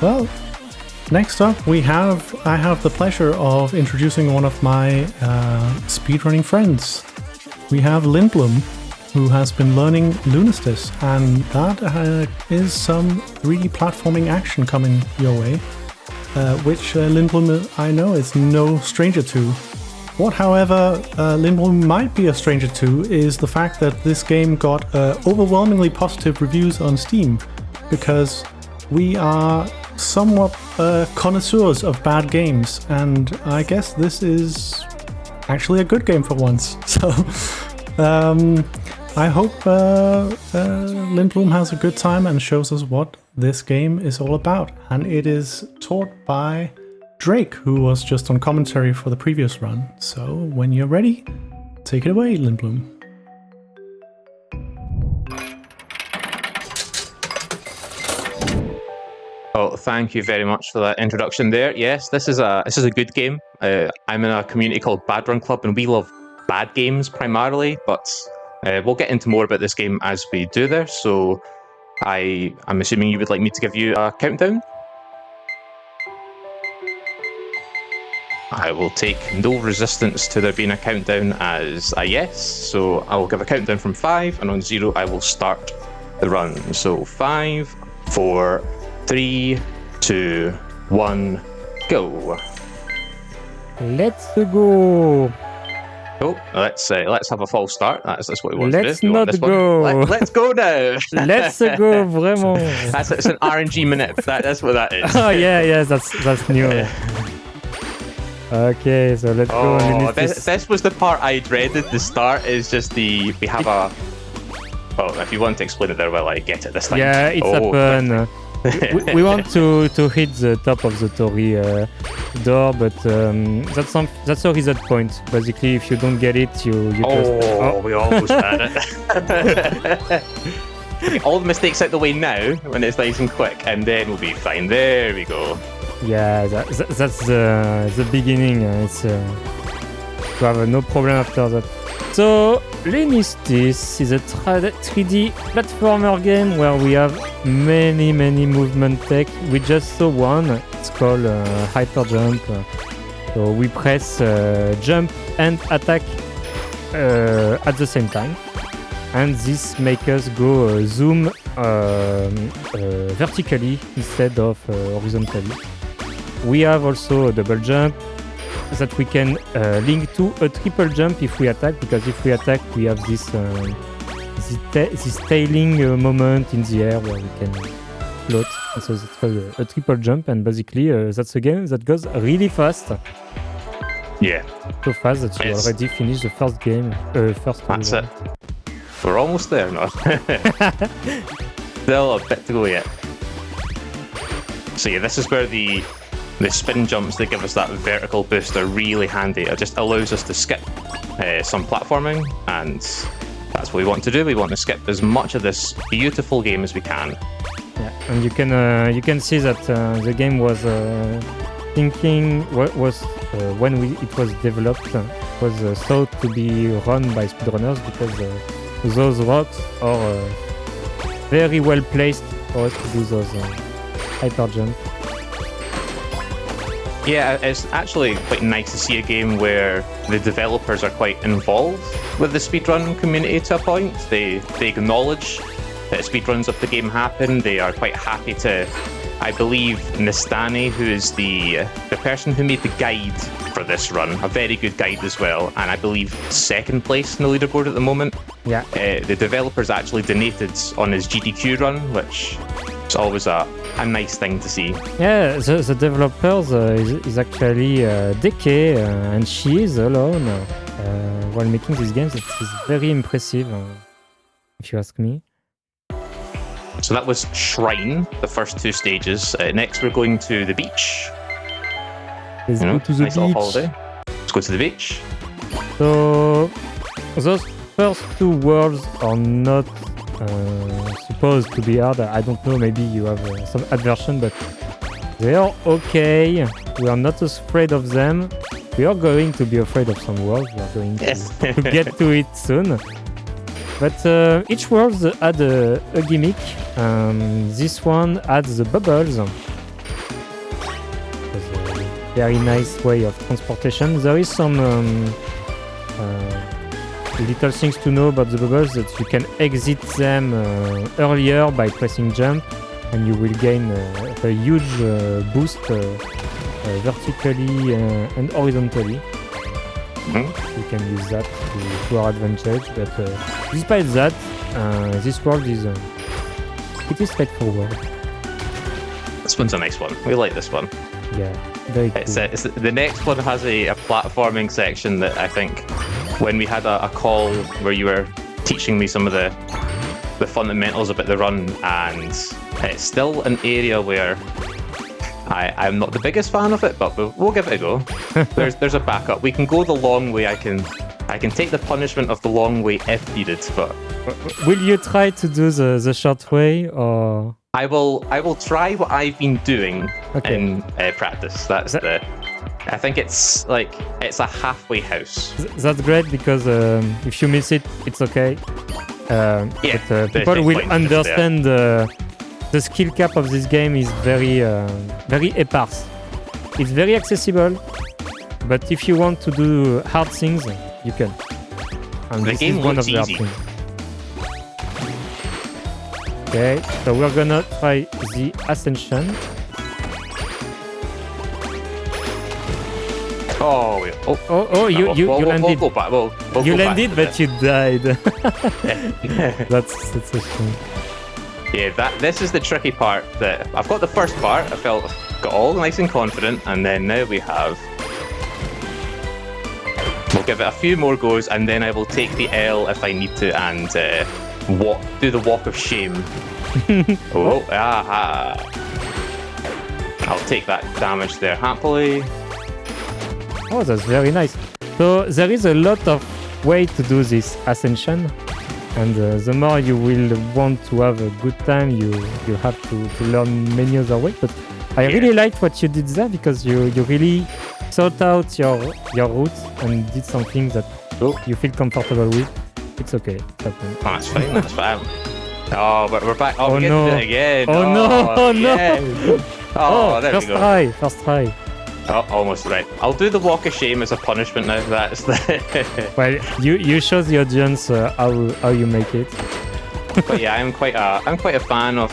Well, next up I have the pleasure of introducing one of my speedrunning friends. We have l1ndblum, who has been learning Lunistice, and that is some 3D platforming action coming your way, which l1ndblum, I know, is no stranger to. What, however, l1ndblum might be a stranger to is the fact that this game got overwhelmingly positive reviews on Steam, because we are somewhat connoisseurs of bad games, and I guess this is actually a good game for once. So I hope l1ndblum has a good time and shows us what this game is all about. And it is taught by Drake, who was just on commentary for the previous run. So when you're ready, take it away, l1ndblum. Oh, thank you very much for that introduction there. Yes, this is a good game. I'm in a community called Bad Run Club, and we love bad games primarily, but we'll get into more about this game as we do there. So I'm assuming you would like me to give you a countdown? I will take no resistance to there being a countdown as a yes. So I will give a countdown from 5, and on 0 I will start the run. So 5, 4, 3, 2, 1, go. Let's go. Oh, let's have a false start. That's what we want Let's to do. not go. Let's go now. Let's go, vraiment. It's an RNG minute. That's what that is. Oh yeah, that's new. Okay, so let's go. This was the part I dreaded. The start is just we have a. Oh, if you want to explain it there, well, I get it this time. Yeah, it's happen. we want to hit the top of the Torii door, but that's a reset point. Basically, if you don't get it, you just... Oh, we almost had it. Okay, all the mistakes out the way now, when it's nice and quick, and then we'll be fine. There we go. Yeah, that's the beginning. It's you have no problem after that. So, Lunistice is a 3D platformer game where we have many movement tech. We just saw one. It's called hyper jump. So we press jump and attack at the same time, and this makes us go zoom vertically instead of horizontally. We have also a double jump that we can link to a triple jump if we attack, because if we attack we have this tailing moment in the air where we can float, and so that's called a triple jump, and basically that's a game that goes really fast. Yeah. So fast that you already finished the first game. That's it. We're almost there now. Still a bit to go yet. So yeah, this is where the spin jumps that give us that vertical boost are really handy. It just allows us to skip some platforming, and that's what we want to do. We want to skip as much of this beautiful game as we can. Yeah, and you can see that the game was thinking was when it was developed was thought to be run by speedrunners, because those rocks are very well placed for us to do those hyper jumps. Yeah, it's actually quite nice to see a game where the developers are quite involved with the speedrun community to a point. They acknowledge that speedruns of the game happen. They are quite happy to, I believe, Nistani, who is the person who made the guide for this run, a very good guide as well, and I believe second place in the leaderboard at the moment. Yeah. The developers actually donated on his GDQ run, which is always a nice thing to see. Yeah, the developers is actually Deke, and she is alone while making these games. It is very impressive, if you ask me. So that was Shrine, the first 2 stages. Next we're going to the beach. Let's go to the nice beach. Little holiday. Let's go to the beach. So those first 2 worlds are not supposed to be hard. I don't know, maybe you have some aversion, but they are okay. We are not afraid of them. We are going to be afraid of some worlds. We are going to get to it soon. But each world had a gimmick. This one adds the bubbles. was a very nice way of transportation. There is some little things to know about the bubbles, that you can exit them earlier by pressing jump, and you will gain a huge boost vertically and horizontally. You can use that to our advantage, but despite that, this world is pretty straightforward. This one's a nice one. We like this one. Yeah, very cool. The next one has a platforming section that I think, when we had a call where you were teaching me some of the fundamentals about the run, and it's still an area where I'm not the biggest fan of it, but we'll give it a go. There's a backup. We can go the long way. I can take the punishment of the long way if needed, but will you try to do the short way, or? I will try what I've been doing in practice. I think it's a halfway house. That's great, because if you miss it, it's okay. But people will understand the skill cap of this game is very sparse. It's very accessible, but if you want to do hard things, you can. And the game looks easy. Okay, so we're gonna try the ascension. You landed. We'll go back. You landed, but you died. That's a shame. Yeah, this is the tricky part. That I've got the first part. I got all nice and confident, and then now we have. We'll give it a few more goes, and then I will take the L if I need to, and do the walk of shame. I'll take that damage there happily. Oh, that's very nice. So there is a lot of way to do this ascension, and the more you will want to have a good time, you have to learn many other ways. But I really liked what you did there, because you really sought out your route and did something that you feel comfortable with. It's okay. That's fine. That's fine. Oh, but we're back. Oh, we no. Did it again. Oh no! Oh, there we go. First try. Oh, almost right. I'll do the walk of shame as a punishment now. That's the. Well, you show the audience how you make it. But yeah, I'm quite a fan of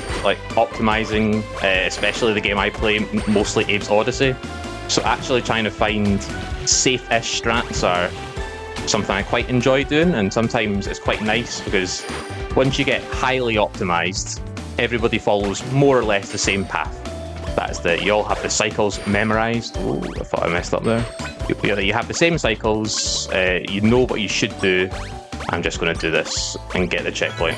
optimizing, especially the game I play, mostly Abe's Odyssey. So actually trying to find safe-ish strats are something I quite enjoy doing, and sometimes it's quite nice because once you get highly optimized, everybody follows more or less the same path. That's you all have the cycles memorized. Oh, I thought I messed up there. You have the same cycles, you know what you should do. I'm just going to do this and get the checkpoint.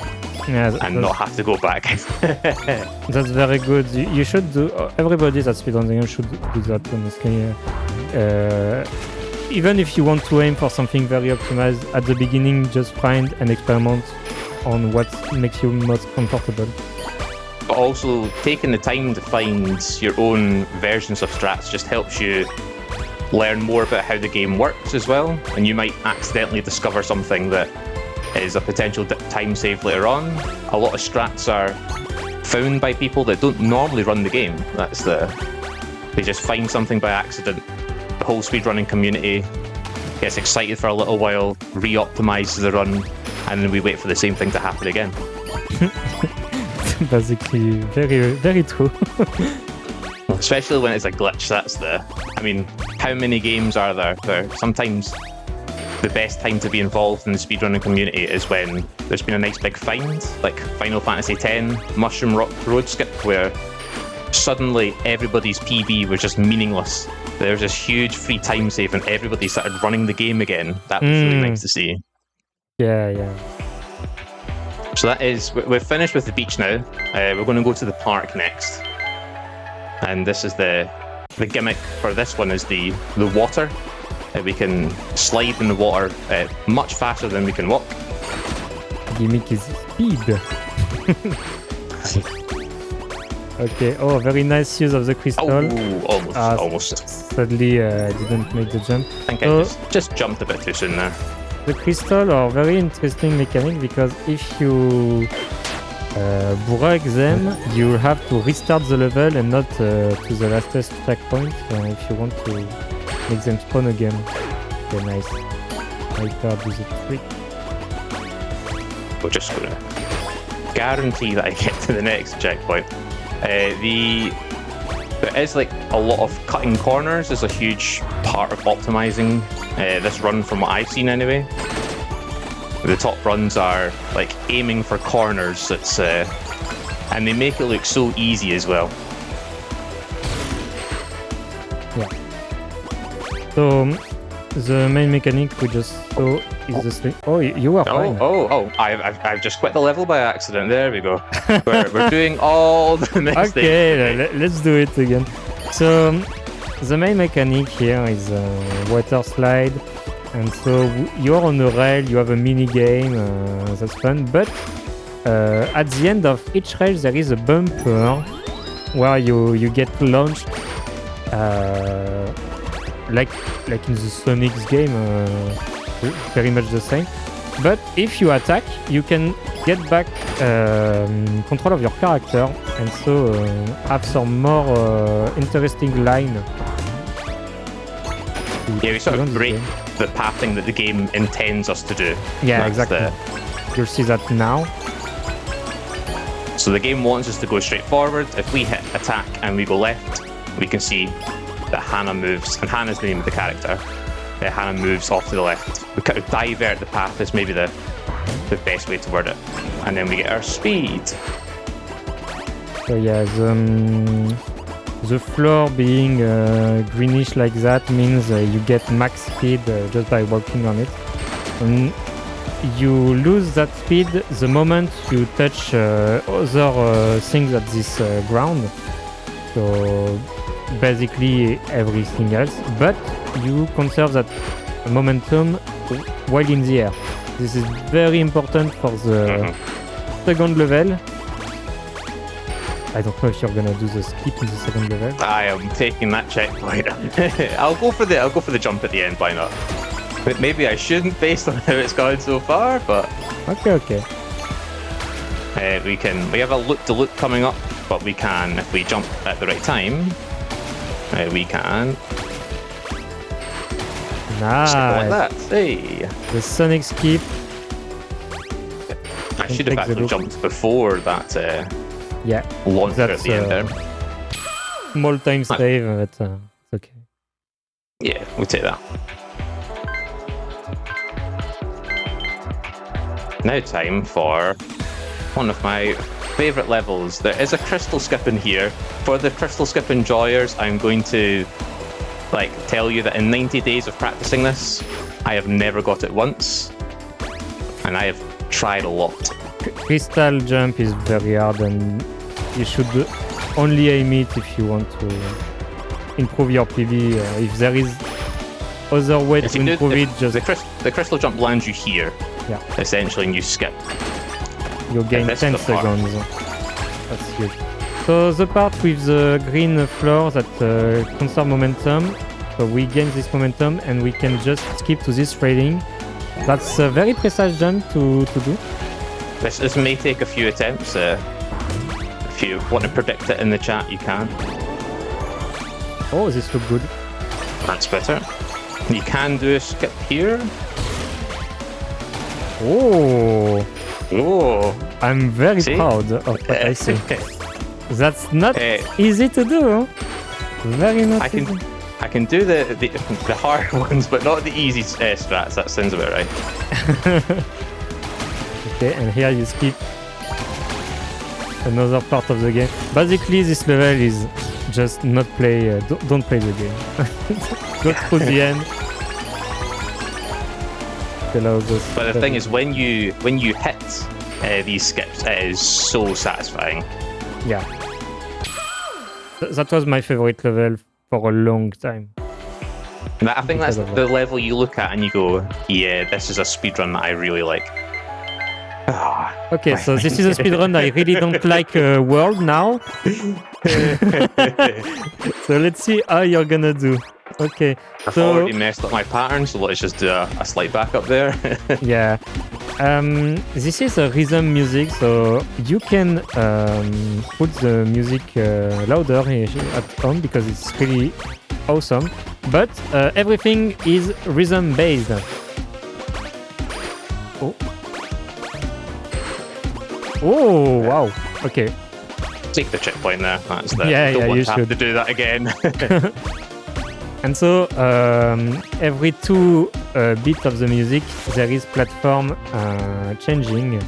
And not have to go back. That's very good. You should do. Everybody that's speedrunning should do that, honestly. Even if you want to aim for something very optimized at the beginning, just find and experiment on what makes you most comfortable. But also, taking the time to find your own versions of strats just helps you learn more about how the game works as well. And you might accidentally discover something that is a potential time save later on. A lot of strats are found by people that don't normally run the game. They just find something by accident. The whole speedrunning community gets excited for a little while, re-optimizes the run, and then we wait for the same thing to happen again. Basically, very, very true. Especially when it's a glitch. How many games are there where sometimes the best time to be involved in the speedrunning community is when there's been a nice big find, like Final Fantasy X, Mushroom Road Skip, where suddenly everybody's PB was just meaningless. There was this huge free time save and everybody started running the game again. That was really nice to see. Yeah. So we've finished with the beach now. We're going to go to the park next. And this is the gimmick for this one is the water. We can slide in the water much faster than we can walk. Gimmick is speed. Okay, very nice use of the crystal. Oh, almost. Sadly, I didn't make the jump. I think I just jumped a bit too soon there. The crystal are very interesting mechanic, because if you break them, you have to restart the level and not to the lastest checkpoint if you want to make them spawn again. Okay, nice. Hyper do the trick. We're just gonna guarantee that I get to the next checkpoint. There is like a lot of cutting corners is a huge part of optimizing this run from what I've seen anyway. The top runs are like aiming for corners. It's and they make it look so easy as well. Yeah. So the main mechanic we just saw is the swing. Oh, you are fine. I've just quit the level by accident. There we go. We're doing all the mistakes. Okay, let's do it again. So the main mechanic here is water slide. And so you're on a rail, you have a mini game, that's fun. But at the end of each rail, there is a bumper where you get launched, like in the Sonic's game, very much the same. But if you attack, you can get back control of your character, and so have some more interesting line. Yeah, we sort of break the pathing that the game intends us to do. Yeah, exactly. You'll see that now. So the game wants us to go straight forward. If we hit attack and we go left, we can see that Hannah moves, and Hannah's the name of the character. Hannah moves off to the left. We kind of divert the path is maybe the best way to word it. And then we get our speed. So yeah, the floor being greenish like that means you get max speed just by walking on it. And you lose that speed the moment you touch other things at this ground. So basically everything else. But you conserve that momentum while in the air. This is very important for the second level. I don't know if you're gonna do the skip in the second level. I am taking that checkpoint. I'll go for the jump at the end. Why not? But maybe I shouldn't based on how it's gone so far. But okay. We have a loop-to-loop coming up, but we can, if we jump at the right time, we can. Nice. Like that. Hey. The Sonic skip. I should have actually jumped before that. Yeah. Launcher at the end there. Small time save, but it's okay. Yeah, we'll take that. Now time for one of my favourite levels. There is a crystal skip in here. For the crystal skip enjoyers, I'm going to tell you that in 90 days of practicing this, I have never got it once. And I have tried a lot. Crystal jump is very hard, and you should only aim it if you want to improve your PB. If there is other way to improve it, just the crystal jump lands you here. Yeah. Essentially, and you skip. You gain 10 seconds. That's good. So the part with the green floor that conserve momentum. So we gain this momentum, and we can just skip to this railing. That's a very precise jump to do. This may take a few attempts. If you want to predict it in the chat, you can. Oh, this looks good. That's better. You can do a skip here. Oh, I'm very proud of what I see. That's not easy to do. Very not easy. I can do the hard ones, but not the easy strats. That sounds about right. Okay, and here you skip another part of the game. Basically, this level is just not play. Don't play the game. Go through the end. But the thing is, when you hit these skips, it is so satisfying. Yeah, that was my favorite level for a long time. And I think that's the level you look at and you go, yeah, this is a speedrun that I really like. Okay, so this is a speedrun I really don't like world now. So let's see how you're gonna do. Okay. I've So already messed up my pattern, so let's just do a slight backup there. yeah. This is a rhythm music, so you can put the music louder at home because it's really awesome. But everything is rhythm based. Oh wow. Okay. Take the checkpoint there. That's the Yeah, don't you want to have should. to do that again. And so every 2 beats of the music, there is platform changing.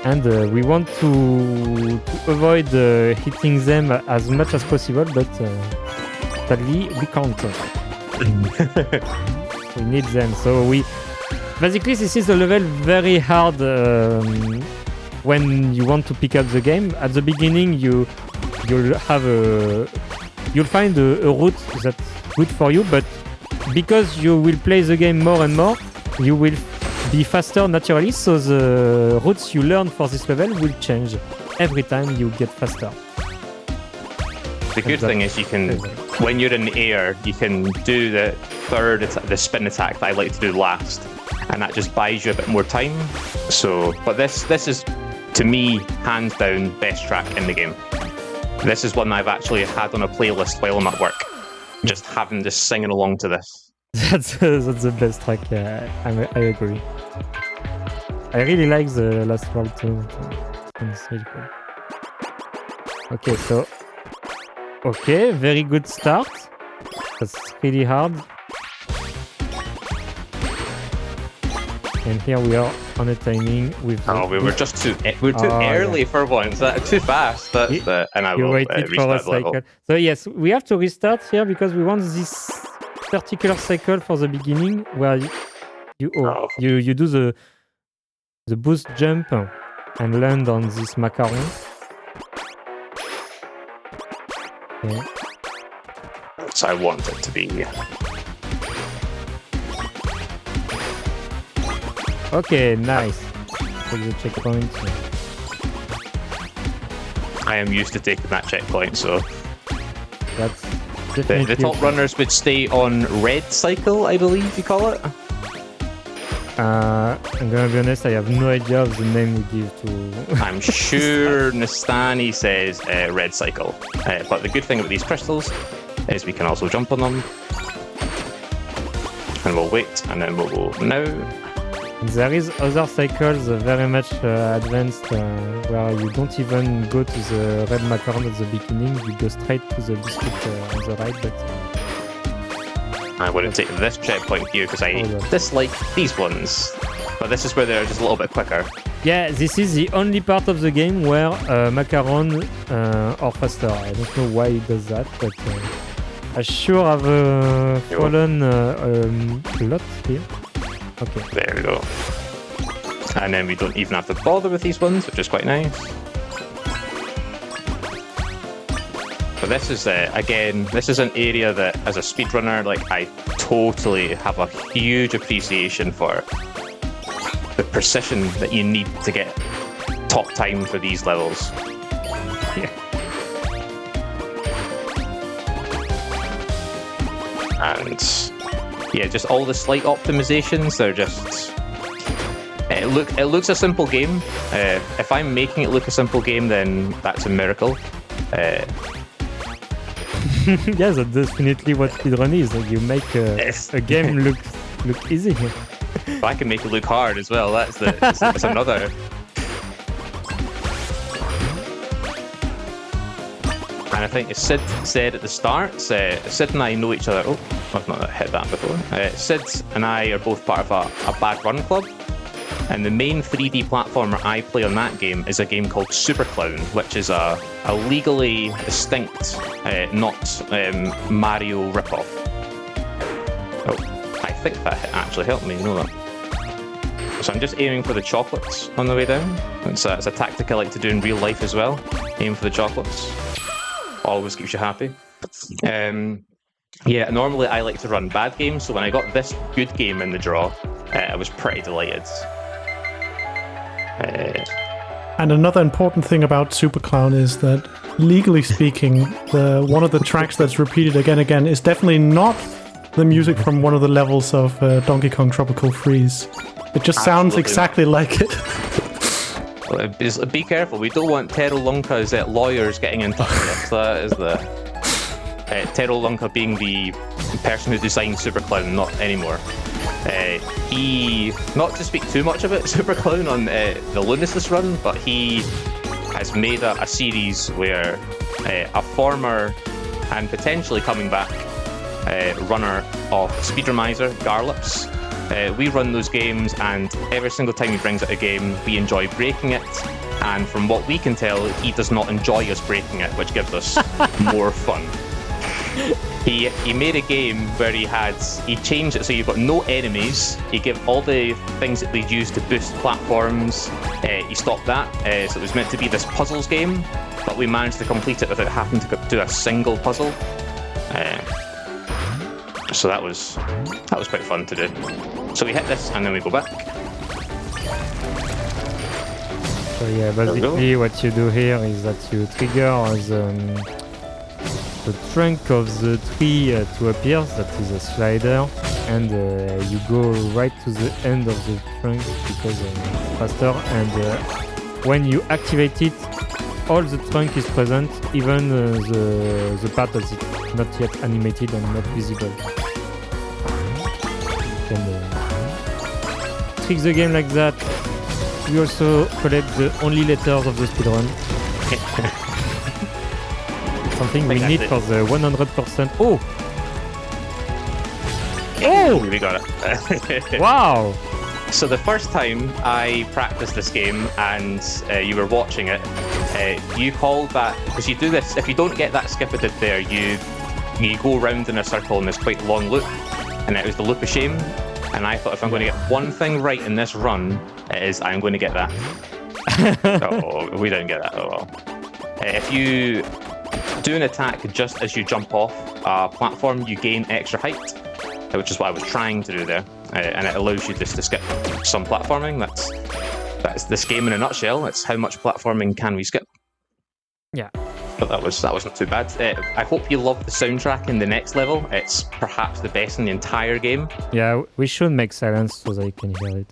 And we want to avoid hitting them as much as possible, but sadly we can't. We need them. So basically this is a level very hard when you want to pick up the game. At the beginning you'll find a route that's good for you, but because you will play the game more and more, you will be faster naturally, so the routes you learn for this level will change every time you get faster. The good thing is you can, when you're in the air, you can do the the spin attack that I like to do last, and that just buys you a bit more time. So, but this is, to me, hands down, best track in the game. This is one I've actually had on a playlist while I'm at work, just singing along to this. That's the best track. I agree. I really like the last round too. It's really cool. Okay, very good start. That's really hard. And here we are on a timing with. We were just too early for once. Too fast. And I will waited for a cycle. So yes, we have to restart here because we want this particular cycle for the beginning where you do the boost jump and land on this macaron. Okay. So I want it to be. Okay, nice. Take the checkpoint. I am used to taking that checkpoint, so That's definitely... the top runners would stay on red cycle, I believe you call it. I'm gonna be honest, I have no idea of the name we give to... I'm sure Nastani says red cycle. But the good thing about these crystals is we can also jump on them. And we'll wait, and then we'll go now. There is other cycles very much advanced where you don't even go to the red macaron at the beginning, you go straight to the biscuit on the right, but... I want to take this checkpoint here because I dislike these ones. But this is where they're just a little bit quicker. Yeah, this is the only part of the game where macaron are faster. I don't know why it does that, but I sure have fallen a lot here. Okay. There we go. And then we don't even have to bother with these ones, which is quite nice. But this is, again, this is an area that, as a speedrunner, like, I totally have a huge appreciation for the precision that you need to get top time for these levels. Yeah. And yeah, just all the slight optimizations, they're just... It looks a simple game. If I'm making it look a simple game, then that's a miracle. Yeah, that's definitely what speedrun is. You make a game look easy. But I can make it look hard as well. That's another. And I think as Sid said at the start, Sid and I know each other. Oh, I've not hit that before. Sid and I are both part of a bad run club. And the main 3D platformer I play on that game is a game called Super Clown, which is a legally distinct, not Mario ripoff. Oh, I think that actually helped me, you know that. So I'm just aiming for the chocolates on the way down. It's a tactic I like to do in real life as well. Aim for the chocolates. Always keeps you happy. Yeah, normally I like to run bad games, so when I got this good game in the draw, I was pretty delighted. And another important thing about Super Clown is that, legally speaking, one of the tracks that's repeated again is definitely not the music from one of the levels of Donkey Kong Tropical Freeze. It just sounds exactly like it. Be careful, we don't want Tero Lunka's lawyers getting in touch with us. That is the... Tero Lunka being the person who designed Super Clown, not anymore. He, not to speak too much about Super Clown on the Lunistice run, but he has made a series where a former and potentially coming back runner of Speedromizer, Garlips. We run those games, and every single time he brings out a game, we enjoy breaking it. And from what we can tell, he does not enjoy us breaking it, which gives us more fun. He made a game where he changed it so you've got no enemies. He gave all the things that they'd use to boost platforms. He stopped that, so it was meant to be this puzzles game, but we managed to complete it without having to do a single puzzle. So that was quite fun to do. So we hit this and then we go back. So yeah, basically what you do here is that you trigger the trunk of the tree to appear, that is a slider, and you go right to the end of the trunk because faster, and when you activate it, all the trunk is present, even the part that is not yet animated and not visible. You can trick the game like that. We also collect the only letters of the speedrun. Something we need for the 100%. Oh! Oh! We got it. Wow! So the first time I practiced this game and you were watching it, you called that, because you do this, if you don't get that skip I did there, you go around in a circle in this quite long loop, and it was the loop of shame. And I thought, if I'm going to get one thing right in this run, it is I'm going to get that. Oh, we didn't get that. Oh well. If you do an attack just as you jump off a platform, you gain extra height, which is what I was trying to do there, and it allows you just to skip some platforming. That's this game in a nutshell. It's how much platforming can we skip. Yeah. But that was not too bad. I hope you love the soundtrack in the next level. It's perhaps the best in the entire game. Yeah, we should make silence so they can hear it.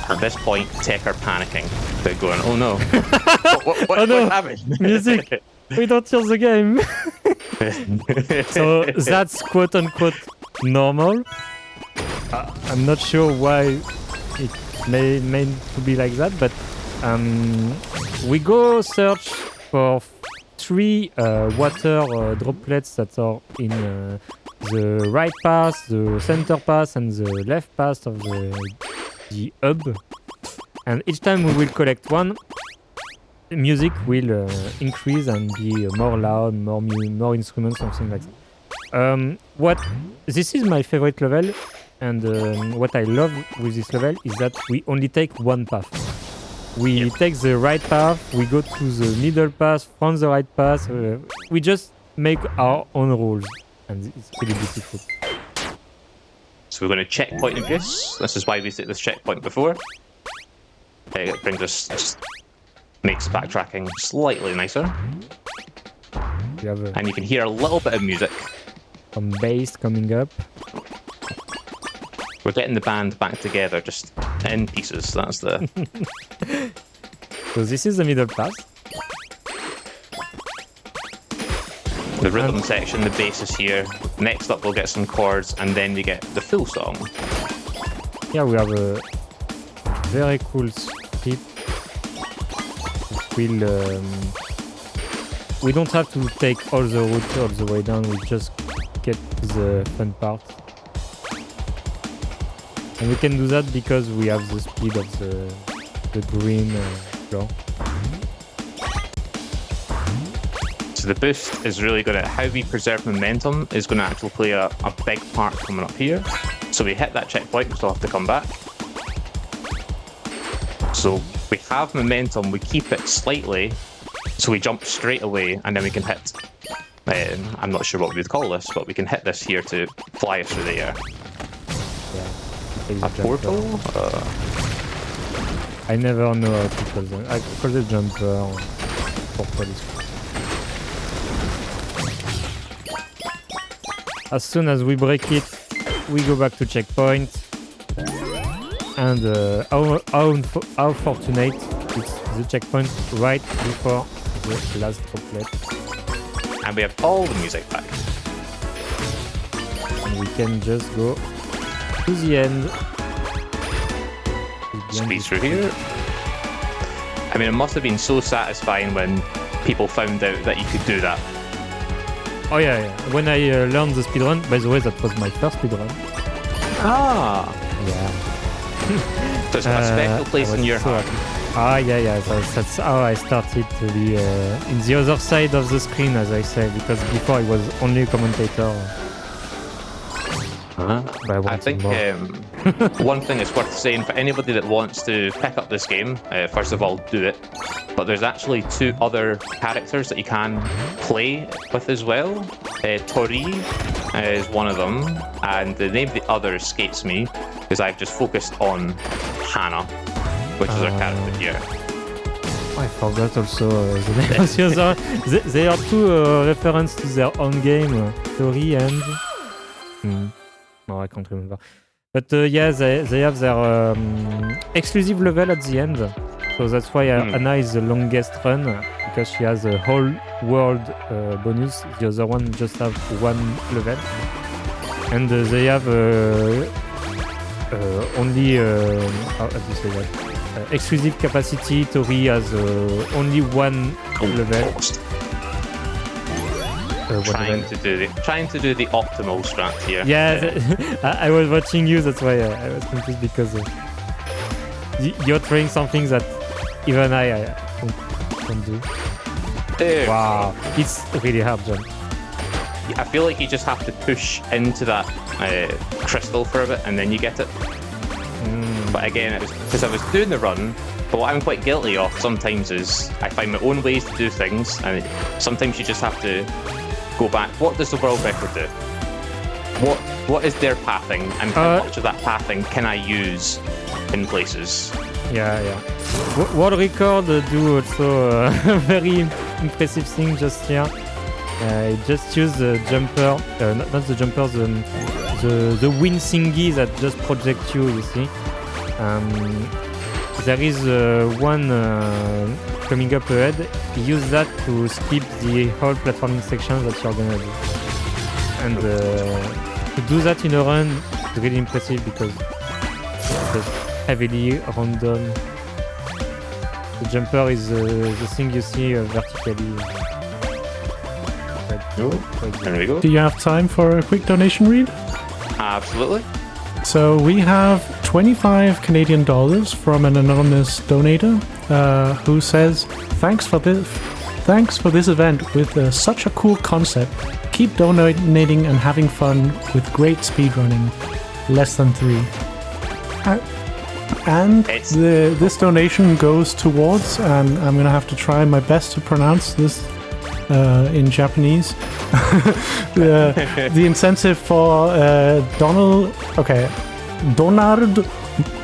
At this point, Tech are panicking. They're going, oh no. What happened? Music! We don't hear the game! So that's quote-unquote normal. I'm not sure why it meant to be like that, but we go search for 3 water droplets that are in the right path, the center path, and the left path of the hub. And each time we will collect one, the music will increase and be more loud, more instruments, something like that. This is my favorite level, and what I love with this level is that we only take one path. We take the right path, we go to the middle path, from the right path. We just make our own rules, and it's really beautiful. So we're going to checkpoint abuse. This is why we set this checkpoint before. It brings us, makes backtracking slightly nicer. And you can hear a little bit of music. Some bass coming up. We're getting the band back together, just in pieces. That's the... So this is the middle path. The rhythm section, the bass is here. Next up we'll get some chords, and then we get the full song. Yeah, we have a very cool script. We don't have to take all the route all the way down, we just get to the fun part. And we can do that because we have the speed of the green floor. So the boost is really going to, how we preserve momentum is going to actually play a big part coming up here. So we hit that checkpoint, we still have to come back. So we have momentum, we keep it slightly, so we jump straight away, and then we can hit, I'm not sure what we would call this, but we can hit this here to fly us through the air. Yeah. A portal? I never know how to call them. I call the jumper for police. As soon as we break it, we go back to checkpoint. And how fortunate it's the checkpoint right before the last droplet. And we have all the music back. And we can just go to the end. Squeeze through here. I mean, it must have been so satisfying when people found out that you could do that. Oh yeah. When I learned the speedrun, by the way, that was my first speedrun. Ah. Yeah. So it's got a special place in your heart. Yeah. That's how I started to be in the other side of the screen, as I say, because before I was only a commentator. I think one thing is worth saying for anybody that wants to pick up this game, first of all, do it. But there's actually 2 other characters that you can play with as well. Tori is one of them, and the name of the other escapes me because I've just focused on Hannah, which is our character here. I forgot also the name of the other. They are 2 references to their own game, Tori and... No, I can't remember. But yeah, they have their exclusive level at the end. So that's why Anna is the longest run, because she has a whole world bonus. The other one just have 1 level. And they have only, how do you say that? Exclusive capacity. Tori has only 1 level. Trying to do the optimal strat here. Yeah, I was watching you. That's why I was confused, because you're trying something that even I don't do. Wow, it's really hard jump. I feel like you just have to push into that crystal for a bit, and then you get it. But again, it was because I was doing the run. But what I'm quite guilty of sometimes is I find my own ways to do things, and sometimes you just have to go back. What does the world record do? What is their pathing, and how much of that pathing can I use in places? Yeah. World record do also a very impressive thing just here. Just use the jumper, not the jumper, the wind thingy that just projects you see. There is one coming up ahead. Use that to skip the whole platforming section that you're gonna do. And to do that in a run is really impressive, because it's heavily random. The jumper is the thing you see vertically. There we go. Do you have time for a quick donation read? Absolutely. So we have 25 Canadian dollars from an anonymous donator who says, thanks for this event with such a cool concept. Keep donating and having fun with great speedrunning. Less than 3. And this donation goes towards, and I'm going to have to try my best to pronounce this in Japanese. The incentive for Donald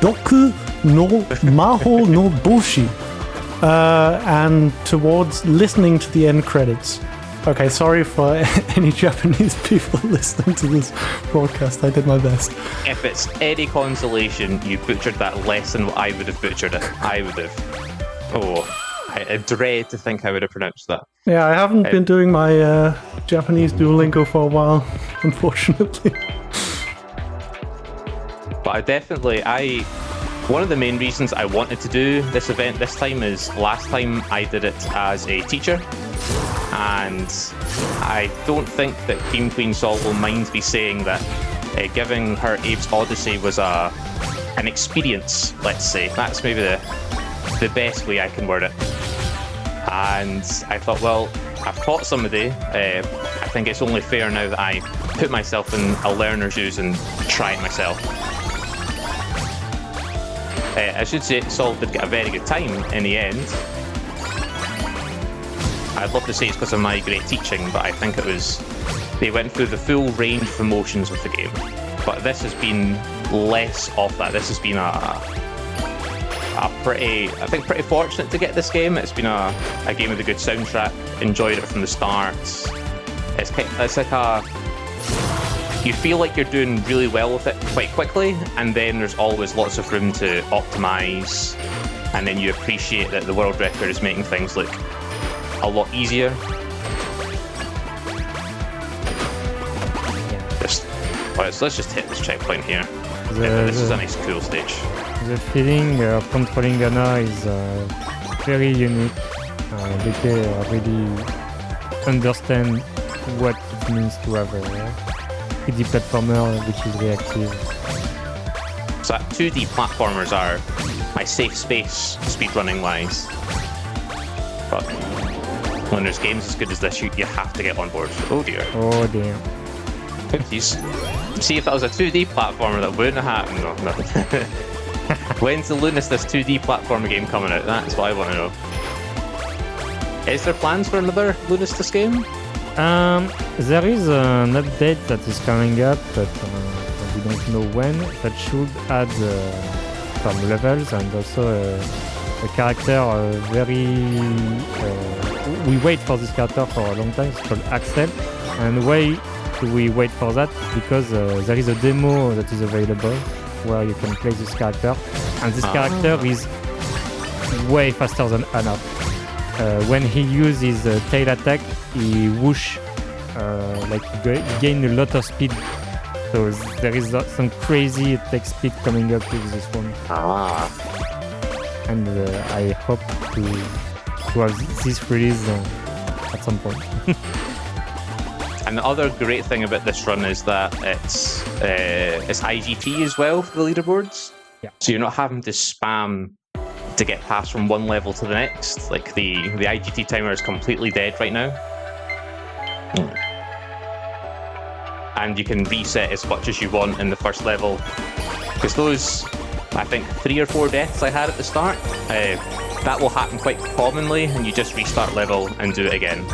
Doku no Maho no Boshi, and towards listening to the end credits. Okay, sorry for any Japanese people listening to this broadcast. I did my best. If it's any consolation, you butchered that less than what I would have butchered it. I would have. Oh, I dread to think I would have pronounced that. Yeah, I haven't been doing my Japanese Duolingo for a while, unfortunately. But one of the main reasons I wanted to do this event this time is last time I did it as a teacher, and I don't think that Team Queen Sol will mind me saying that giving her Abe's Odyssey was an experience, let's say. That's maybe the best way I can word it. And I thought, well, I've taught somebody. I think it's only fair now that I put myself in a learner's shoes and try it myself. I should say Sol did get a very good time in the end. I'd love to say it's because of my great teaching, but I think they went through the full range of emotions with the game. But this has been less of that. This has been a I think pretty fortunate to get this game. It's been a game with a good soundtrack. Enjoyed it from the start. It's like a... You feel like you're doing really well with it quite quickly, and then there's always lots of room to optimize, and then you appreciate that the world record is making things look a lot easier. Let's just hit this checkpoint here. This is a nice cool stage. The feeling of controlling Anna is very unique. They really understand what it means to have a 3D platformer which is reactive. So 2D platformers are my safe space speedrunning wise. But when there's games as good as this, you have to get on board. Oh dear. Oh damn. Oopsies. See, if that was a 2D platformer, that wouldn't have happened. No. When's the Lunistice 2D platformer game coming out? That's what I want to know. Is there plans for another Lunistice game? There is an update that is coming up, but we don't know when. That should add some levels and also a character we wait for this character for a long time. It's called Axel. And why do we wait for that? Because there is a demo that is available where you can play this character, and this character is way faster than Anna. When he uses his tail attack, he whoosh, he gain a lot of speed. So there is some crazy attack speed coming up with this one. And I hope to have this release at some point. And the other great thing about this run is that it's IGT as well for the leaderboards. Yeah. So you're not having to spam to get passed from one level to the next. Like the IGT timer is completely dead right now. And you can reset as much as you want in the first level. Because those, I think, 3 or 4 deaths I had at the start, that will happen quite commonly, and you just restart level and do it again.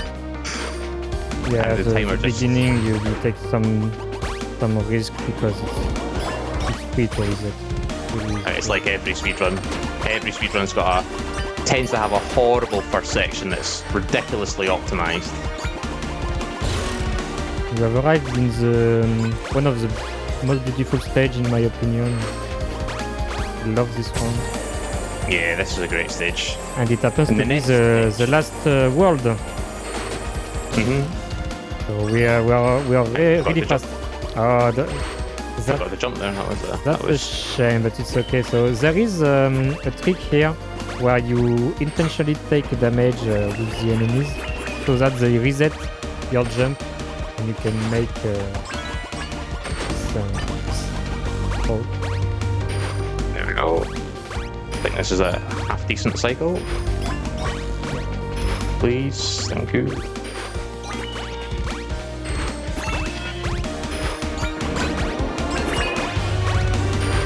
Yeah, at the beginning you take some risk because it's free to reset. It's like every speedrun. Every speedrun's tends to have a horrible first section that's ridiculously optimized. We have arrived in one of the most beautiful stage in my opinion. I love this one. Yeah, this is a great stage. And it happens to be the last world. Mm-hmm. So we are really fast. I got the jump there. That's a shame, but it's okay. So there is a trick here where you intentionally take damage with the enemies so that they reset your jump and you can make oh. There we go. I think this is a half decent cycle. Please, thank you.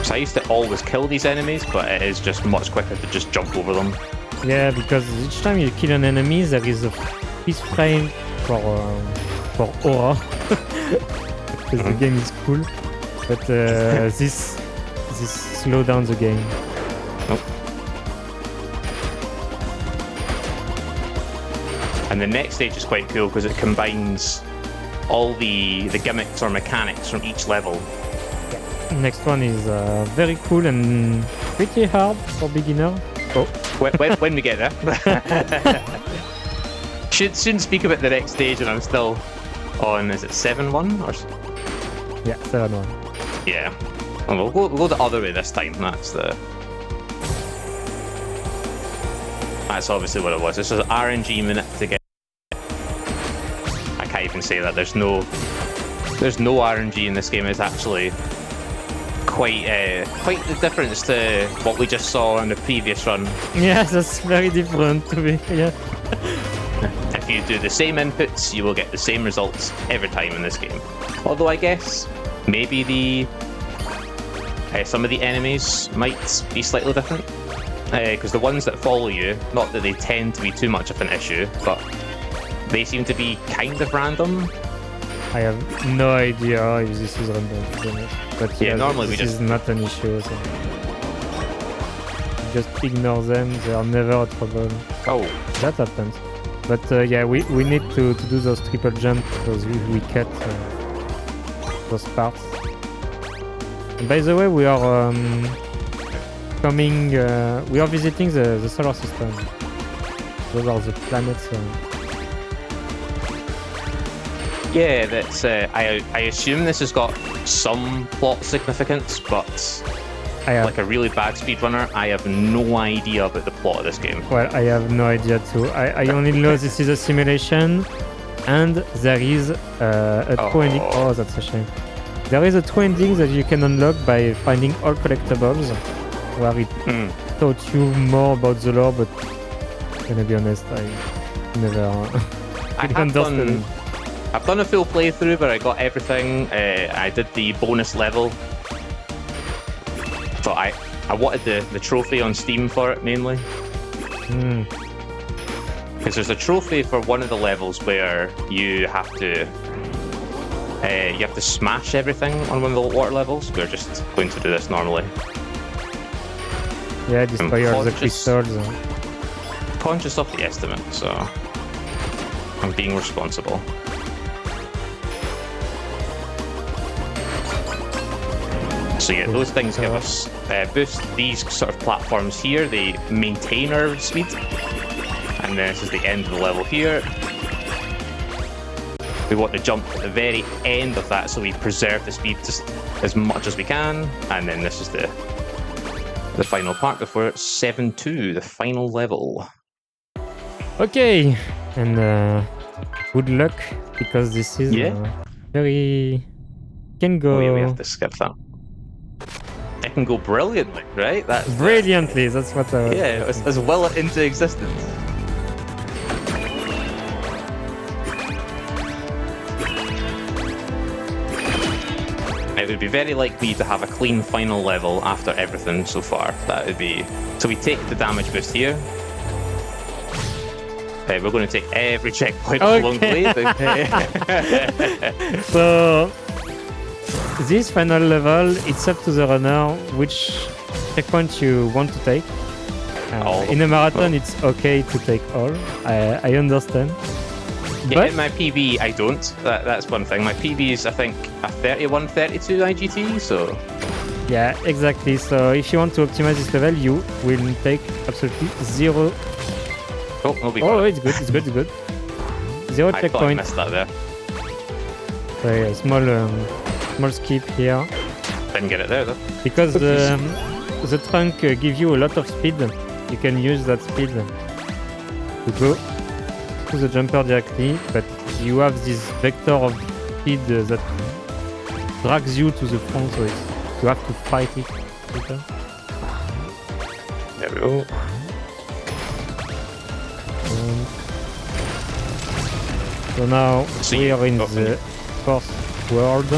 I used to always kill these enemies, but it is just much quicker to just jump over them. Yeah, because each time you kill an enemy, there is a peace frame for aura. Because the game is cool, but this slows down the game. Oh. And the next stage is quite cool because it combines all the gimmicks or mechanics from each level. Next one is very cool and pretty hard for beginner. Oh, when we get there. Shouldn't speak about the next stage, and I'm still on. Is it 7-1 or? Yeah, 7-1. Yeah. Well, we'll go the other way this time. That's obviously what it was. This was an RNG minute to get. I can't even say that. There's no RNG in this game. It's actually quite the difference to what we just saw in the previous run. Yeah, that's very different to me. Yeah. If you do the same inputs, you will get the same results every time in this game. Although I guess maybe some of the enemies might be slightly different. Because the ones that follow you, not that they tend to be too much of an issue, but they seem to be kind of random. I have no idea if this is random, to be honest. But yeah, normally this is not an issue. So. just ignore them. They are never a trouble. Oh, That happens. But yeah, we need to do those triple jumps because we cut those parts. And by the way, we are we are visiting the solar system. Those are the planets. yeah, that's. I assume this has got some plot significance, but like a really bad speedrunner, I have no idea about the plot of this game. Well, I have no idea too. I only know this is a simulation, and there is a true ending. Oh, that's a shame. There is a true ending that you can unlock by finding all collectibles, where it taught you more about the lore, but gonna be honest, I never understood. I've done a full playthrough where I got everything. I did the bonus level. So I wanted the trophy on Steam for it mainly. Because there's a trophy for one of the levels where you have to smash everything on one of the water levels. We're just going to do this normally. Yeah, destroy all the crystals. Conscious of the estimate, so I'm being responsible. So yeah, those things give us boost. These sort of platforms here, they maintain our speed. And then this is the end of the level here. We want to jump at the very end of that so we preserve the speed just as much as we can. And then this is the final part before 7-2, the final level. Okay, and good luck, because this is very... Can go... Oh yeah, we have to skip that. It can go brilliantly, right? That's brilliantly, that's what I was... Yeah, as well into existence. It would be very like me to have a clean final level after everything so far. That would be... So we take the damage boost here. We're going to take every checkpoint along the way. So... This final level, it's up to the runner which checkpoint you want to take. In a marathon, it's okay to take all. I understand. Yeah, but in my PB, I don't. That's one thing. My PB is, I think, a 31-32 IGT, so... Yeah, exactly. So if you want to optimize this level, you will take absolutely zero... Oh, it's good, it's good, it's good. Zero I checkpoint. I missed that there. So yeah, small skip here. Didn't get it there, though. Because the trunk gives you a lot of speed. You can use that speed to go to the jumper directly, but you have this vector of speed that drags you to the front, so you have to fight it. There we go. So now we are in the fourth world.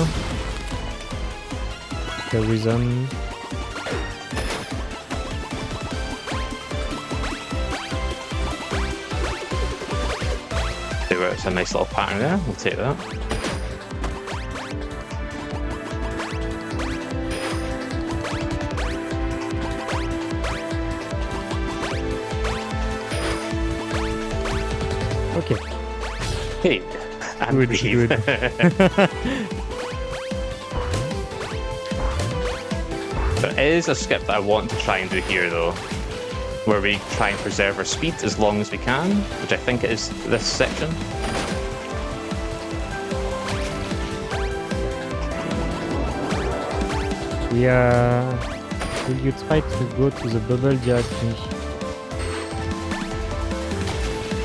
The reason. It's a nice little pattern there. We'll take that. Okay. Hey, and good, breathe. good. There is a skip that I want to try and do here, though, where we try and preserve our speed as long as we can, which I think is this section. Will you try to go to the bubble directly?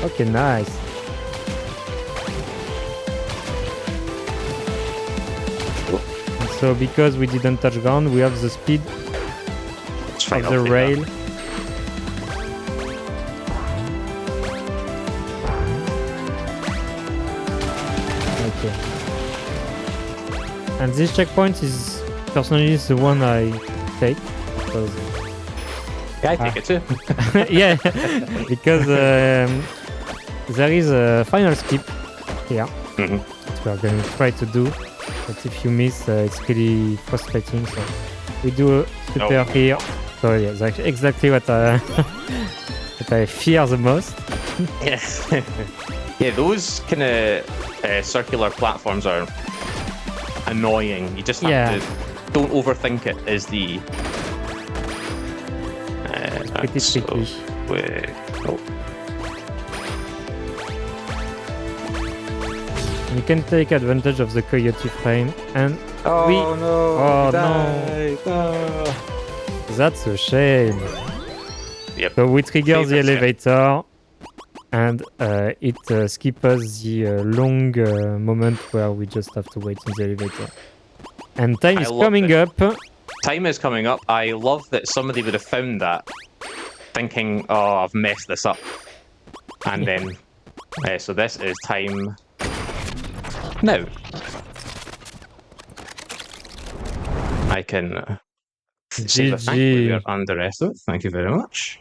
Okay, nice. And so because we didn't touch ground, we have the speed of the rail. Okay. And this checkpoint is personally the one I take because yeah, I take it too. yeah, because there is a final skip here. That we are going to try to do, but if you miss, it's really frustrating. So we do a super here, So yeah, that's exactly what what I fear the most. Yes. Yeah, those kind of circular platforms are annoying. You just have to don't overthink it. Is the pretty tricky. You can take advantage of the coyote frame and no! That's a shame. Yep. So we trigger the Favorite elevator and it skips us the long moment where we just have to wait in the elevator. And time is coming up. Time is coming up. I love that somebody would have found that, thinking, "Oh, I've messed this up," and then so this is time now. I can say the thank you. We are under estimate. Thank you very much.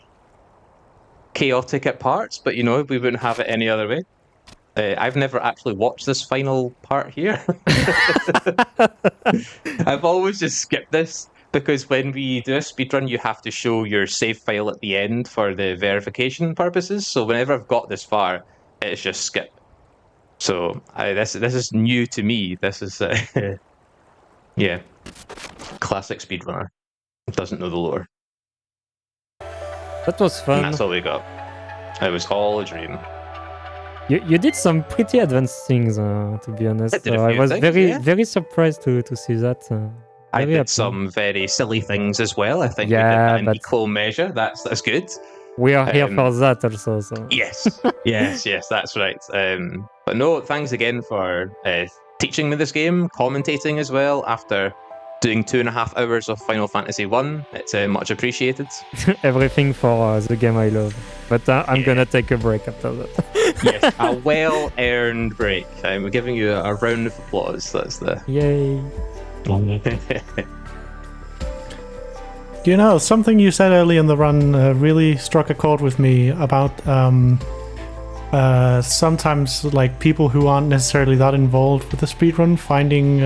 Chaotic at parts, but you know, we wouldn't have it any other way. I've never actually watched this final part here. I've always just skipped this because when we do a speedrun, you have to show your save file at the end for the verification purposes. So whenever I've got this far, it's just skip. So this is new to me. This is yeah, classic speedrunner. Doesn't know the lore. That was fun. And that's all we got. It was all a dream. You did some pretty advanced things, to be honest. So I was very surprised to see that. I did some very silly things as well. I think we did that in equal measure. That's good. We are here for that also. So. Yes, yes, that's right. But no, thanks again for teaching me this game, commentating as well after doing 2.5 hours of Final Fantasy I. It's much appreciated. Everything for the game I love. But I'm gonna take a break after that. Yes, a well-earned break. I'm giving you a round of applause. That's the... Yay. You know, something you said early in the run really struck a chord with me about sometimes like people who aren't necessarily that involved with the speedrun finding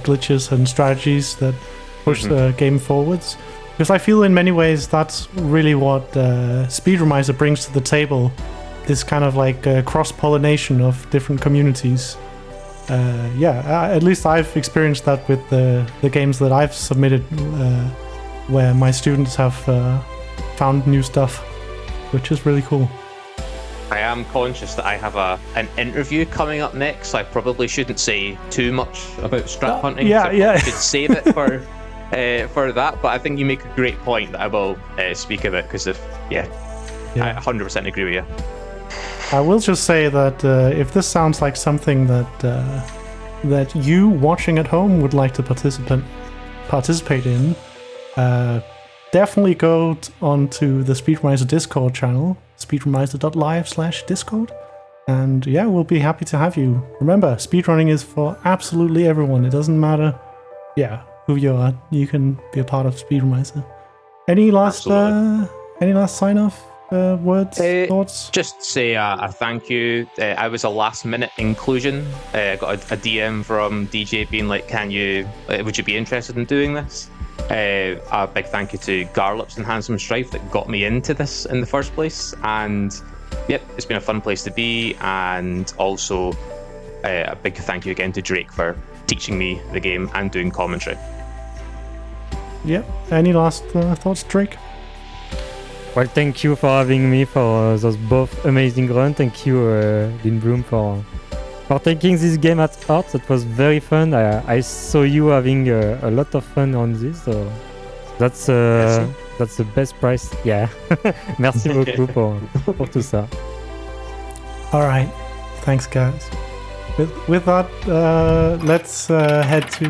glitches and strategies that push the game forwards. Because I feel in many ways that's really what Speedromizer brings to the table. This kind of like cross-pollination of different communities. At least I've experienced that with the games that I've submitted where my students have found new stuff, which is really cool. I am conscious that I have an interview coming up next, so I probably shouldn't say too much about strat hunting. I should save it for that, but I think you make a great point that I will speak of it, because I 100% agree with you. I will just say that if this sounds like something that you watching at home would like to participate in, definitely go onto the Speedromizer Discord channel, speedromizer.live/Discord, and we'll be happy to have you. Remember, speedrunning is for absolutely everyone. It doesn't matter, who you are. You can be a part of Speedromizer. Any last sign-off? Words, thoughts? Just say a thank you. I was a last-minute inclusion. I got a DM from DJ being like, would you be interested in doing this? A big thank you to Garlips and Handsome Strife that got me into this in the first place. And it's been a fun place to be. And also a big thank you again to Drake for teaching me the game and doing commentary. Any last thoughts, Drake? Well, thank you for having me for those both amazing runs. Thank you, l1ndblum, for taking this game at heart. That was very fun. I saw you having a lot of fun on this, so that's the best price. Merci beaucoup pour tout ça. All right, thanks, guys. With that, let's head to.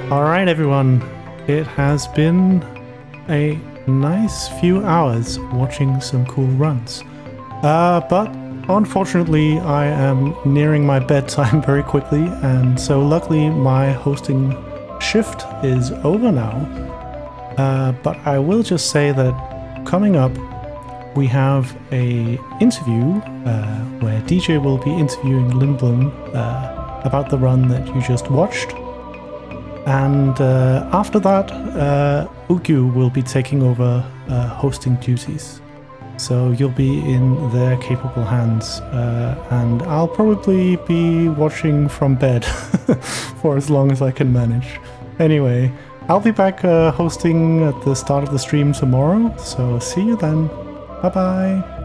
All right, everyone. It has been a nice few hours watching some cool runs. But unfortunately, I am nearing my bedtime very quickly, and so luckily my hosting shift is over now. But I will just say that coming up, we have a interview where DJ will be interviewing l1ndblum about the run that you just watched. And after that, Ukyu will be taking over hosting duties. So you'll be in their capable hands, and I'll probably be watching from bed for as long as I can manage. Anyway, I'll be back hosting at the start of the stream tomorrow, so see you then. Bye-bye.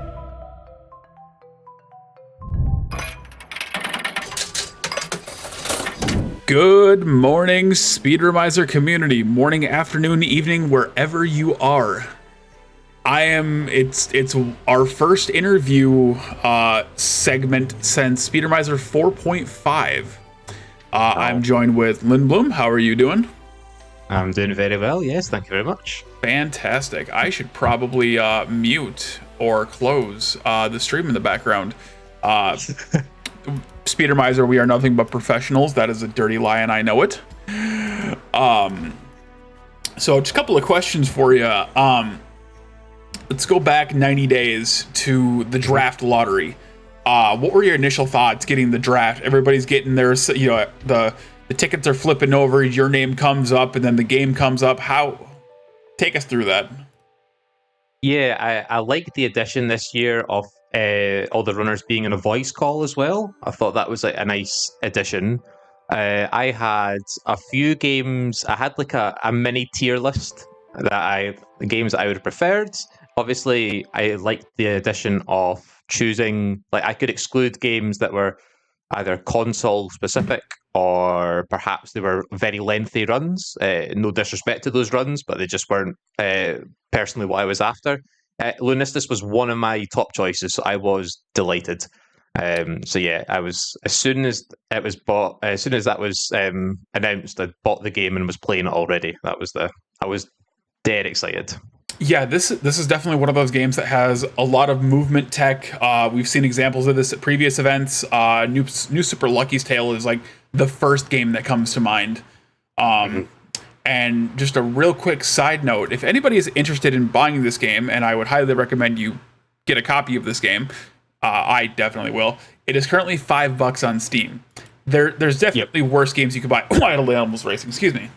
Good morning, Speedromizer community. Morning, afternoon, evening, wherever you are. It's our first interview segment since Speedromizer 4.5. I'm joined with l1ndblum. How are you doing? I'm doing very well, yes, thank you very much. Fantastic. I should probably mute or close the stream in the background. Speedromizer, we are nothing but professionals. That is a dirty lie, and I know it. So just a couple of questions for you. Let's go back 90 days to the draft lottery. What were your initial thoughts getting the draft? Everybody's getting their, the tickets are flipping over, your name comes up, and then the game comes up. Take us through that. Yeah, I liked the addition this year of all the runners being in a voice call as well. I thought that was a nice addition. I had a few games. I had like a mini tier list the games that I would have preferred. Obviously, I liked the addition of choosing, like I could exclude games that were either console specific or perhaps they were very lengthy runs. No disrespect to those runs, but they just weren't personally what I was after. Lunistice was one of my top choices, so I was delighted. So yeah, I was as soon as that was announced, I bought the game and was playing it already. I was dead excited. Yeah, this is definitely one of those games that has a lot of movement tech. We've seen examples of this at previous events. New Super Lucky's Tale is like the first game that comes to mind. And just a real quick side note, if anybody is interested in buying this game, and I would highly recommend you get a copy of this game, I definitely will. It is currently $5 on Steam. There's definitely worse games you could buy. Untitled Animals Racing, excuse me.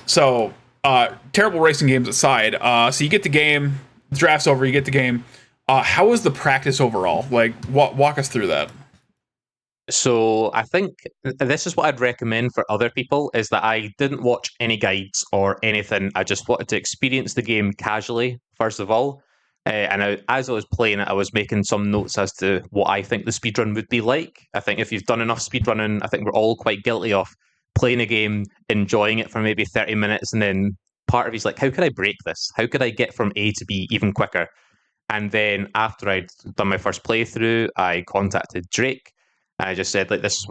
So terrible racing games aside, so you get the game, the draft's over, you get the game. How was the practice overall? Like, walk us through that. So I think this is what I'd recommend for other people, is that I didn't watch any guides or anything. I just wanted to experience the game casually, first of all. As I was playing it, I was making some notes as to what I think the speedrun would be like. I think if you've done enough speedrunning, I think we're all quite guilty of playing a game, enjoying it for maybe 30 minutes, and then part of you's like, how could I break this? How could I get from A to B even quicker? And then after I'd done my first playthrough, I contacted Drake. I just said, like, this,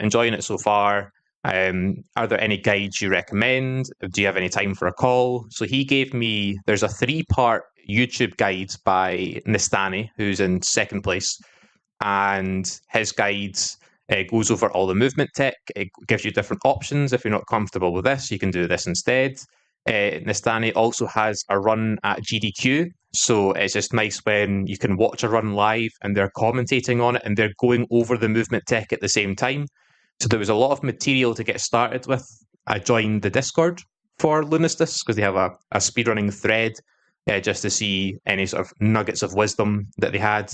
enjoying it so far. Are there any guides you recommend? Do you have any time for a call? So he gave me, there's a 3-part YouTube guide by Nistani, who's in second place. And his guides goes over all the movement tech. It gives you different options. If you're not comfortable with this, you can do this instead. Nistani also has a run at GDQ. So it's just nice when you can watch a run live and they're commentating on it and they're going over the movement tech at the same time. So there was a lot of material to get started with. I joined the Discord for Lunistice because they have a speedrunning thread just to see any sort of nuggets of wisdom that they had.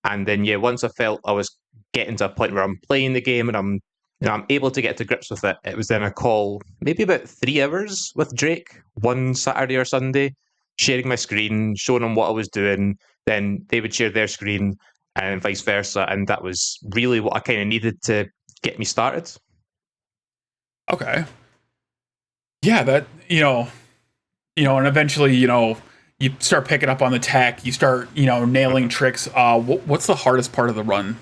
And then, yeah, once I felt I was getting to a point where I'm playing the game and I'm able to get to grips with it, it was then a call, maybe about 3 hours with Drake, one Saturday or Sunday, sharing my screen, showing them what I was doing. Then they would share their screen and vice versa. And that was really what I kind of needed to get me started. Okay. Yeah, that, and eventually, you start picking up on the tech, you start, nailing tricks. What's the hardest part of the run?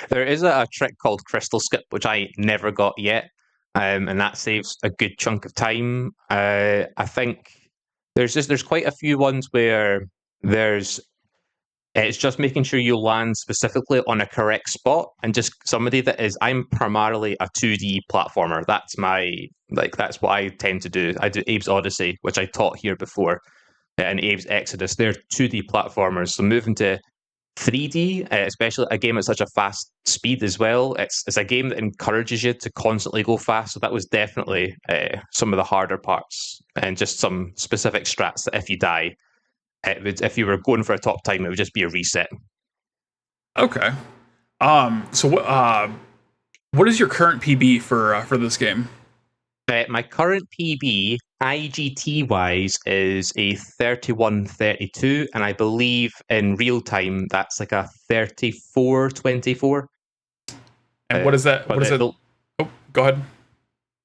There is a trick called Crystal Skip, which I never got yet, and that saves a good chunk of time. I think there's quite a few ones where there's it's just making sure you land specifically on a correct spot, and just somebody that is. I'm primarily a 2D platformer. That's that's what I tend to do. I do Abe's Odyssey, which I taught here before, and Abe's Exodus. They're 2D platformers. So moving to 3D, especially a game at such a fast speed as well. It's a game that encourages you to constantly go fast. So that was definitely some of the harder parts, and just some specific strats that if you die, if you were going for a top time, it would just be a reset. Okay. So what is your current PB for this game? My current PB, IGT wise, is a 31:32, and I believe in real time that's like a 34:24. And what is that? What is it? Oh, go ahead.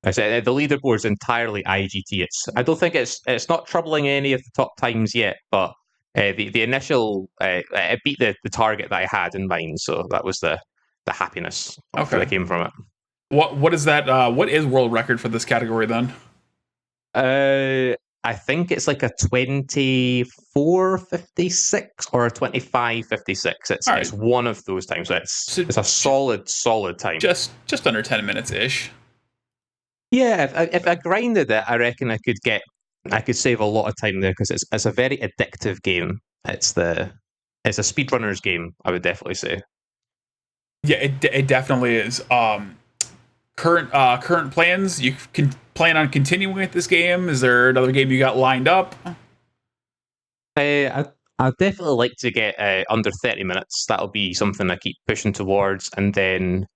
I said the leaderboard's entirely IGT. I don't think it's not troubling any of the top times yet, but the initial it beat the target that I had in mind, so that was the happiness that came from it. What is that? What is world record for this category then? I think it's like a 24:56 or a 25:56. It's one of those times. So it's a solid time. Just under 10 minutes ish. Yeah, if I grinded it, I reckon I could save a lot of time there, because it's a very addictive game. It's a speedrunner's game, I would definitely say. Yeah, it definitely is. Current plans? You can plan on continuing with this game? Is there another game you got lined up? I'd definitely like to get under 30 minutes. That'll be something I keep pushing towards, and then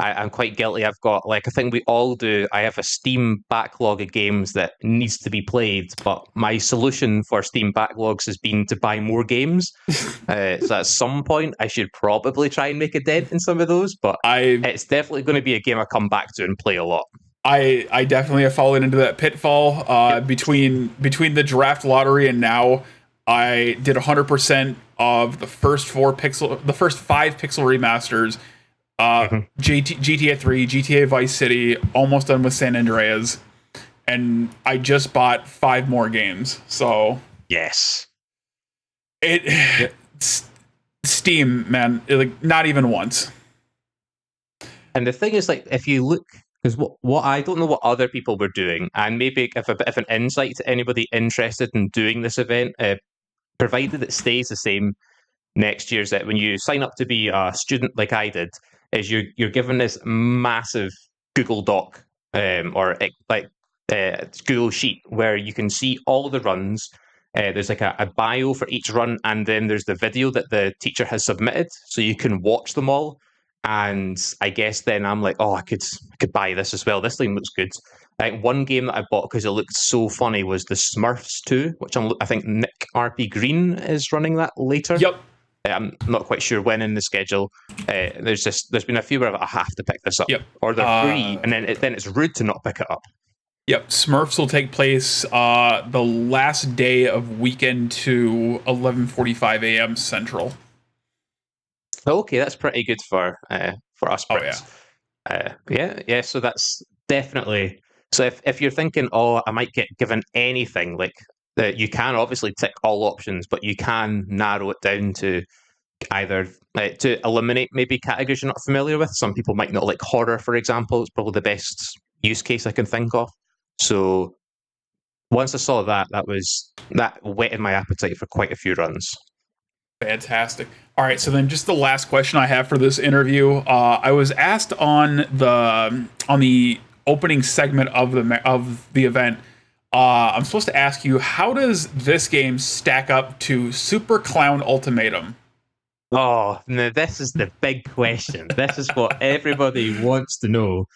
I'm quite guilty. I've got, like, I think we all do, I have a Steam backlog of games that needs to be played, but my solution for Steam backlogs has been to buy more games. So at some point, I should probably try and make a dent in some of those, but it's definitely going to be a game I come back to and play a lot. I definitely have fallen into that pitfall. Between the draft lottery and now, I did 100% of the first 5 pixel remasters. GTA 3, GTA Vice City, almost done with San Andreas, and I just bought 5 more games. So yes, Steam, man, like not even once. And the thing is, like, if you look, because what I don't know what other people were doing, and maybe give a bit of an insight to anybody interested in doing this event, provided it stays the same next year, is that when you sign up to be a student like I did, is you're given this massive Google Doc or Google Sheet where you can see all the runs. There's like a bio for each run, and then there's the video that the teacher has submitted, so you can watch them all. And I guess then I'm like, oh, I could buy this as well. This thing looks good. Like, one game that I bought because it looked so funny was the Smurfs 2, which I think Nick RP Green is running that later. Yep. I'm not quite sure when in the schedule. There's been a few where I have to pick this up, yep. Or they're free, and then it's rude to not pick it up. Yep, Smurfs will take place the last day of weekend to 11:45 a.m. Central. Okay, that's pretty good for us Brits. Oh, yeah. So that's definitely. So if you're thinking, oh, I might get given anything, like, that, you can obviously tick all options, but you can narrow it down to either to eliminate maybe categories you're not familiar with. Some people might not like horror, for example. It's probably the best use case I can think of. So once I saw that whetted my appetite for quite a few runs. Fantastic. All right, so then just the last question I have for this interview. I was asked on the opening segment of the event. I'm supposed to ask you, how does this game stack up to Super Clown Ultimatum? Oh, now this is the big question. This is what everybody wants to know.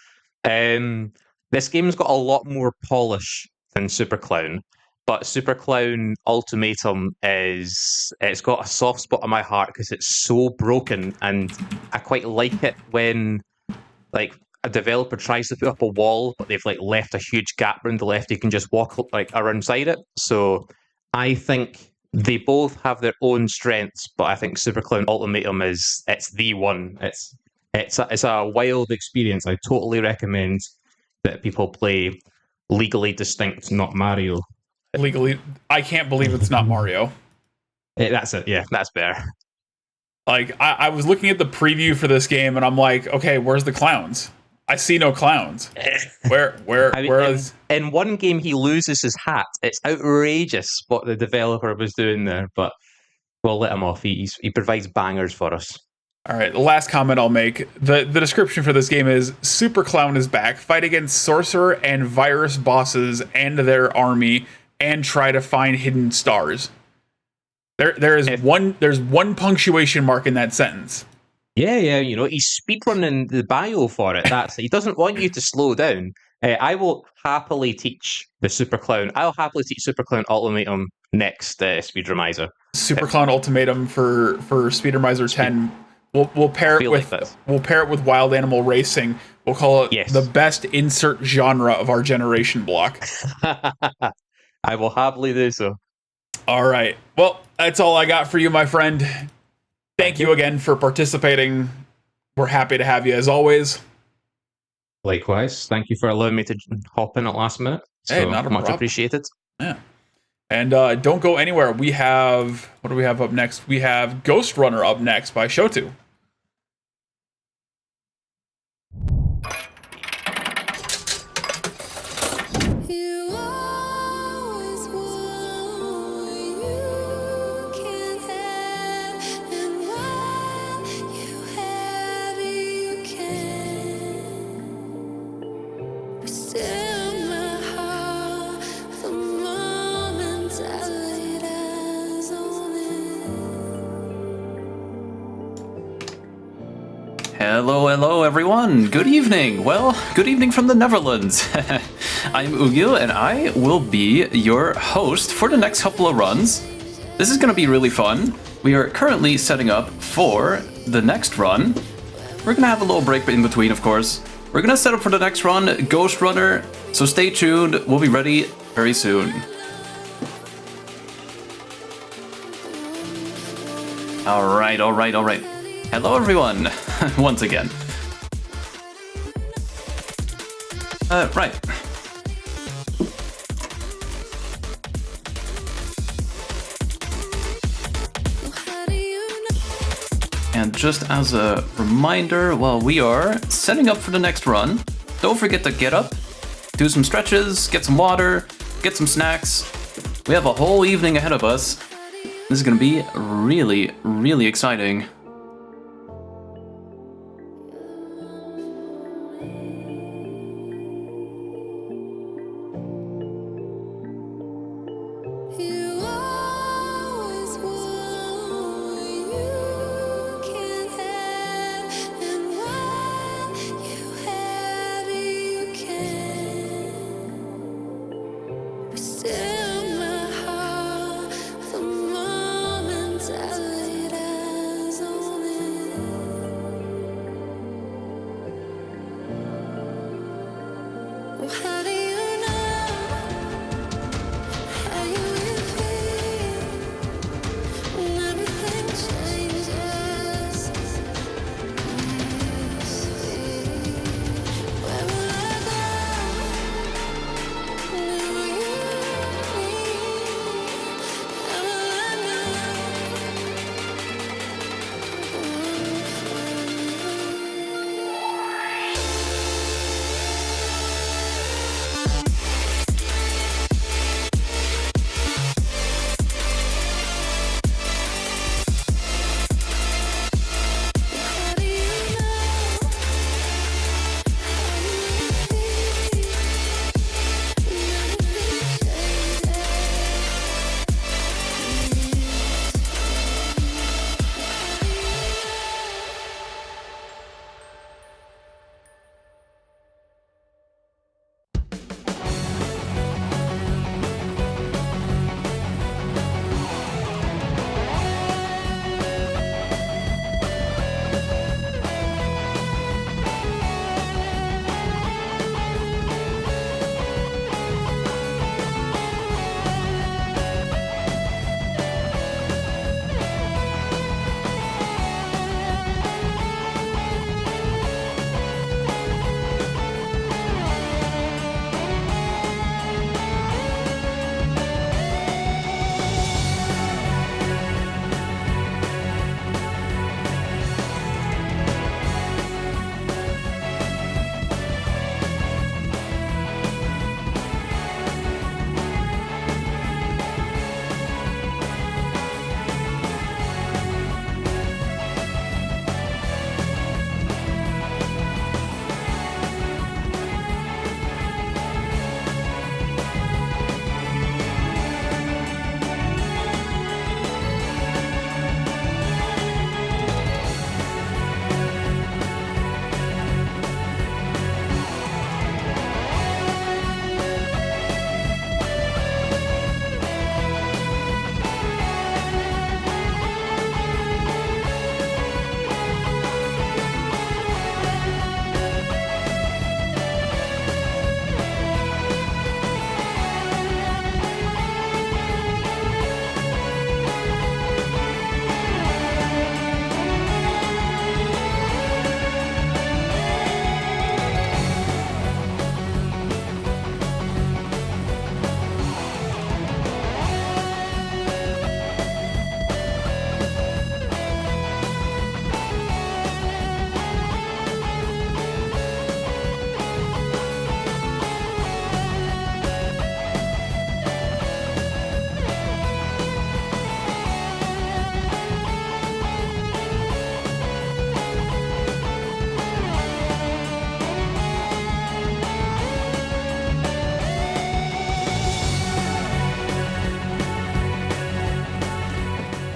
This game's got a lot more polish than Super Clown, but Super Clown Ultimatum it's got a soft spot in my heart because it's so broken, and I quite like it when, like, a developer tries to put up a wall, but they've, like, left a huge gap around the left. You can just walk, like, alongside it. So I think they both have their own strengths, but I think Super Clown Ultimatum it's the one. It's a wild experience. I totally recommend that people play Legally Distinct, not Mario. Legally, I can't believe it's not Mario. That's it. Yeah, that's better. Like, I was looking at the preview for this game, and I'm like, okay, where's the clowns? I see no clowns. Where is... In one game, he loses his hat. It's outrageous what the developer was doing there, but we'll let him off. He provides bangers for us. All right, the last comment I'll make. The description for this game is, Super Clown is back. Fight against sorcerer and virus bosses and their army, and try to find hidden stars. There's one punctuation mark in that sentence. Yeah, you know, he's speedrunning the bio for it. He doesn't want you to slow down. I will happily teach the Super Clown. I'll happily teach Super Clown Ultimatum next Speedromizer. Super Clown Ultimatum for Speedromizer 10. We'll pair it with Wild Animal Racing. We'll call it the best insert genre of our generation block. I will happily do so. All right. Well, that's all I got for you, my friend. Thank you again for participating. We're happy to have you as always. Likewise. Thank you for allowing me to hop in at last minute. Hey, not a much problem. appreciated. Yeah. And don't go anywhere. We have... What do we have up next? We have Ghost Runner up next by Shotu. Hello everyone, good evening. Well, good evening from the Netherlands. I'm Ugil and I will be your host for the next couple of runs. This is going to be really fun. We are currently setting up for the next run. We're going to have a little break in between, of course. We're going to set up for the next run, Ghost Runner, so stay tuned. We'll be ready very soon. All right. Hello everyone, once again. Right. And just as a reminder, while we are setting up for the next run, don't forget to get up, do some stretches, get some water, get some snacks. We have a whole evening ahead of us. This is gonna be really, really exciting.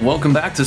Welcome back to